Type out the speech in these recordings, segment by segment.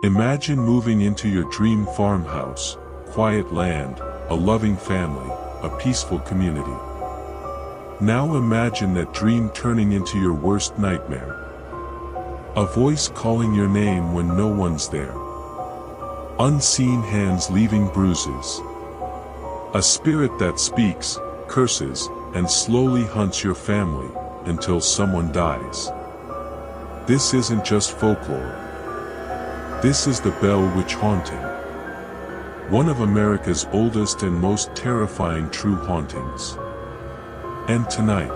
Imagine moving into your dream farmhouse, quiet land, a loving family, a peaceful community. Now imagine that dream turning into your worst nightmare. A voice calling your name when no one's there. Unseen hands leaving bruises. A spirit that speaks, curses, and slowly hunts your family, until someone dies. This isn't just folklore. This is the Bell Witch haunting. One of America's oldest and most terrifying true hauntings. And tonight,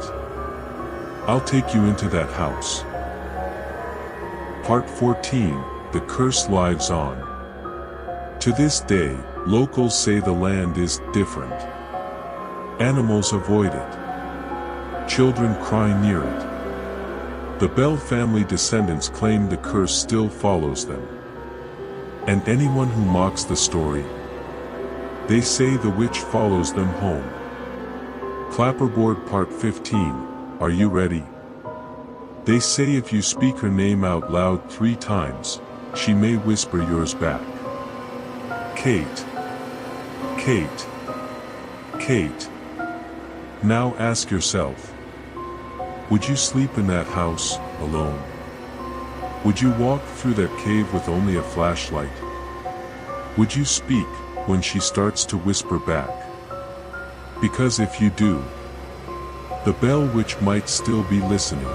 I'll take you into that house. Part 14, The Curse Lives On. To this day, locals say the land is different. Animals avoid it. Children cry near it. The Bell family descendants claim the curse still follows them. And anyone who mocks the story, they say the witch follows them home. Clapperboard Part 15, are you ready? They say if you speak her name out loud 3 times, she may whisper yours back. Kate. Kate. Kate. Now ask yourself, would you sleep in that house, alone? Would you walk through that cave with only a flashlight? Would you speak when she starts to whisper back? Because if you do, the Bell Witch might still be listening.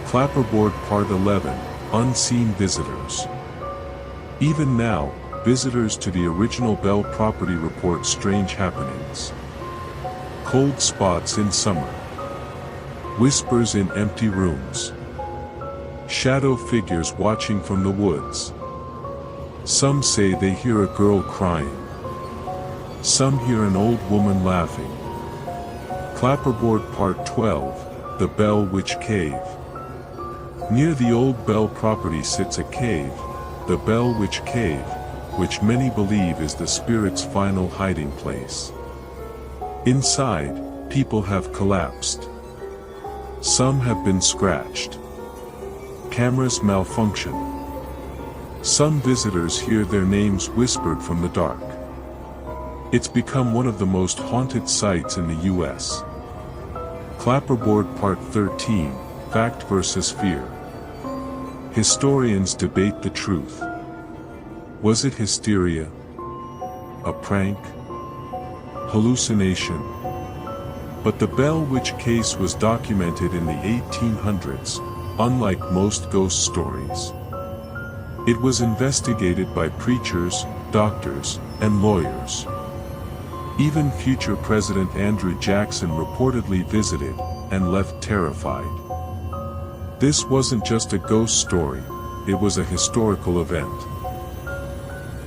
Clapperboard Part 11, Unseen Visitors. Even now, visitors to the original Bell property report strange happenings. Cold spots in summer. Whispers in empty rooms. Shadow figures watching from the woods. Some say they hear a girl crying. Some hear an old woman laughing. Clapperboard Part 12, The Bell Witch Cave. Near the old Bell property sits a cave, the Bell Witch Cave, which many believe is the spirit's final hiding place. Inside, people have collapsed. Some have been scratched. Cameras malfunction. Some visitors hear their names whispered from the dark. It's become one of the most haunted sites in the U.S. Clapperboard Part 13, Fact versus Fear. Historians debate the truth. Was it hysteria? A prank? Hallucination? But the Bell Witch case was documented in the 1800s, unlike most ghost stories. It was investigated by preachers, doctors, and lawyers. Even future President Andrew Jackson reportedly visited, and left terrified. This wasn't just a ghost story, it was a historical event.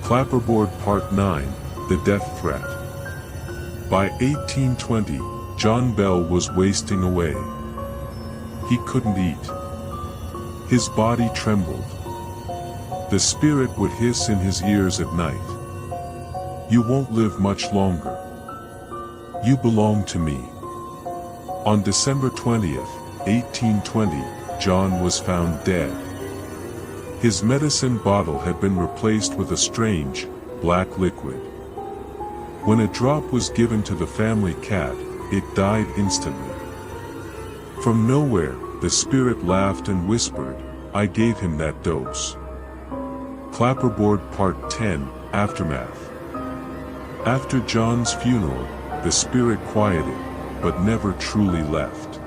Clapperboard Part 9, The Death Threat. By 1820, John Bell was wasting away. He couldn't eat. His body trembled. The spirit would hiss in his ears at night. You won't live much longer. You belong to me. On December 20th, 1820, John was found dead. His medicine bottle had been replaced with a strange, black liquid. When a drop was given to the family cat, it died instantly. From nowhere, the spirit laughed and whispered, "I gave him that dose." Clapperboard Part 10, Aftermath. After John's funeral, the spirit quieted, but never truly left.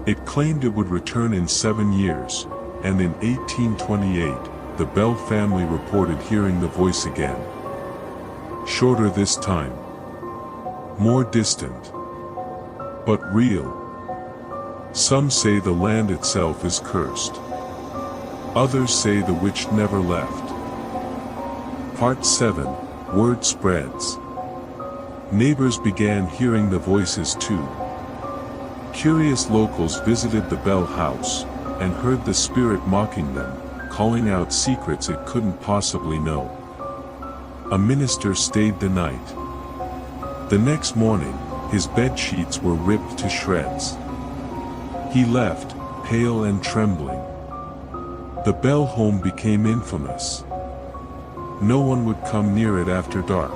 It claimed it would return in 7 years, and in 1828, the Bell family reported hearing the voice again. Shorter this time. More distant. But real. Some say the land itself is cursed. Others say the witch never left. Part 7, Word Spreads. Neighbors began hearing the voices too. Curious locals visited the Bell house, and heard the spirit mocking them, calling out secrets it couldn't possibly know. A minister stayed the night. The next morning, his bed sheets were ripped to shreds. He left, pale and trembling. The Bell home became infamous. No one would come near it after dark.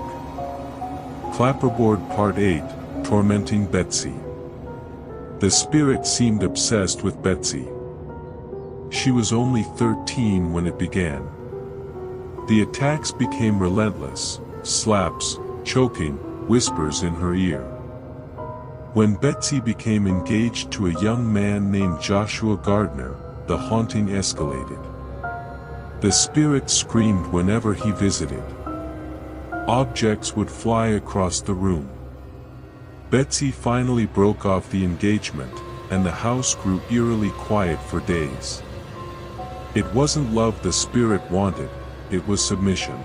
Clapperboard Part 8, Tormenting Betsy. The spirit seemed obsessed with Betsy. She was only 13 when it began. The attacks became relentless, slaps, choking, whispers in her ear. When Betsy became engaged to a young man named Joshua Gardner, the haunting escalated. The spirit screamed whenever he visited. Objects would fly across the room. Betsy finally broke off the engagement, and the house grew eerily quiet for days. It wasn't love the spirit wanted, it was submission.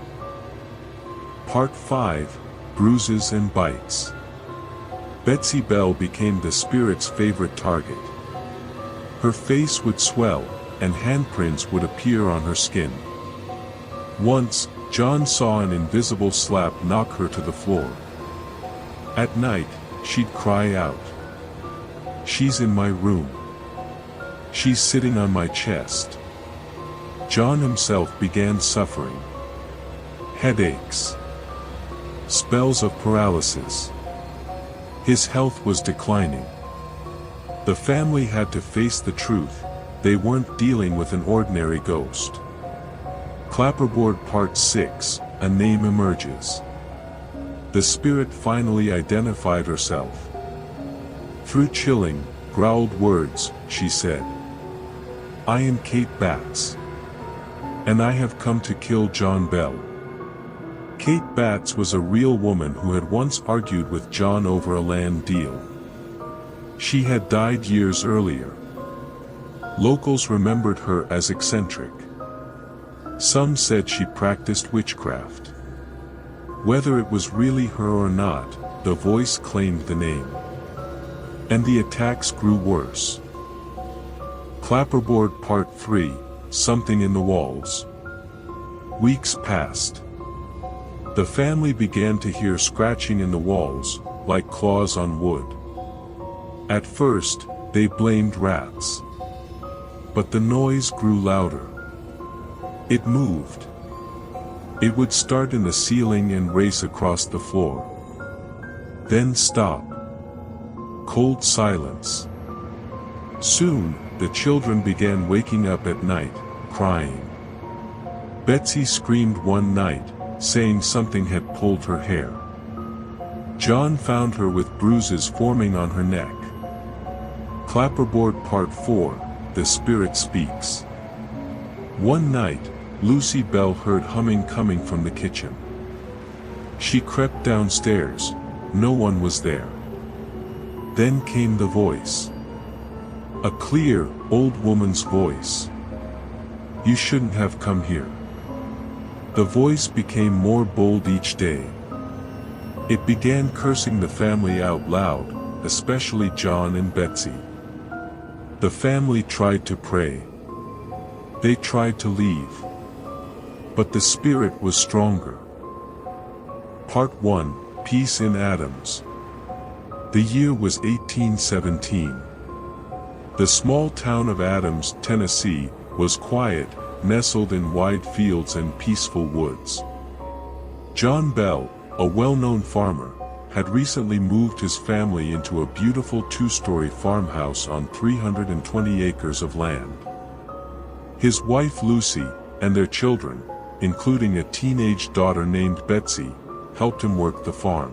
Part 5, Bruises and Bites. Betsy Bell became the spirit's favorite target. Her face would swell, and handprints would appear on her skin. Once, John saw an invisible slap knock her to the floor. At night, she'd cry out. "She's in my room. She's sitting on my chest." John himself began suffering. Headaches. Spells of paralysis. His health was declining. The family had to face the truth, they weren't dealing with an ordinary ghost. Clapperboard Part 6, A Name Emerges. The spirit finally identified herself. Through chilling, growled words, she said, "I am Kate Batts. And I have come to kill John Bell." Kate Batts was a real woman who had once argued with John over a land deal. She had died years earlier. Locals remembered her as eccentric. Some said she practiced witchcraft. Whether it was really her or not, the voice claimed the name. And the attacks grew worse. Clapperboard Part 3, Something in the Walls. Weeks passed. The family began to hear scratching in the walls, like claws on wood. At first, they blamed rats. But the noise grew louder. It moved. It would start in the ceiling and race across the floor. Then stop. Cold silence. Soon, the children began waking up at night, crying. Betsy screamed one night, saying something had pulled her hair. John found her with bruises forming on her neck. Clapperboard Part 4, The Spirit Speaks. One night, Lucy Bell heard humming coming from the kitchen. She crept downstairs, no one was there. Then came the voice. A clear, old woman's voice. "You shouldn't have come here." The voice became more bold each day. It began cursing the family out loud, especially John and Betsy. The family tried to pray. They tried to leave. But the spirit was stronger. Part 1, Peace in Adams. The year was 1817. The small town of Adams, Tennessee, was quiet, nestled in wide fields and peaceful woods. John Bell, a well-known farmer, had recently moved his family into a beautiful two-story farmhouse on 320 acres of land. His wife Lucy, and their children, including a teenage daughter named Betsy, helped him work the farm.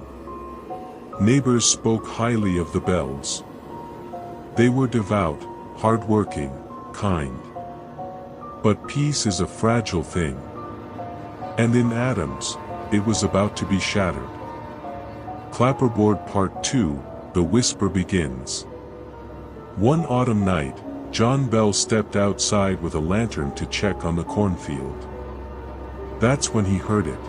Neighbors spoke highly of the Bells. They were devout, hard-working, kind. But peace is a fragile thing. And in Adams, it was about to be shattered. Clapperboard Part 2, The Whisper Begins. One autumn night, John Bell stepped outside with a lantern to check on the cornfield. That's when he heard it.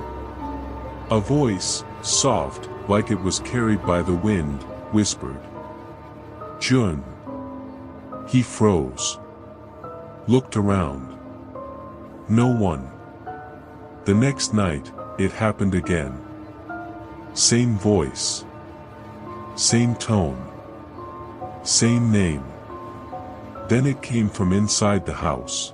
A voice, soft, like it was carried by the wind, whispered, "June." He froze. Looked around. No one. The next night, it happened again. Same voice. Same tone. Same name. Then it came from inside the house.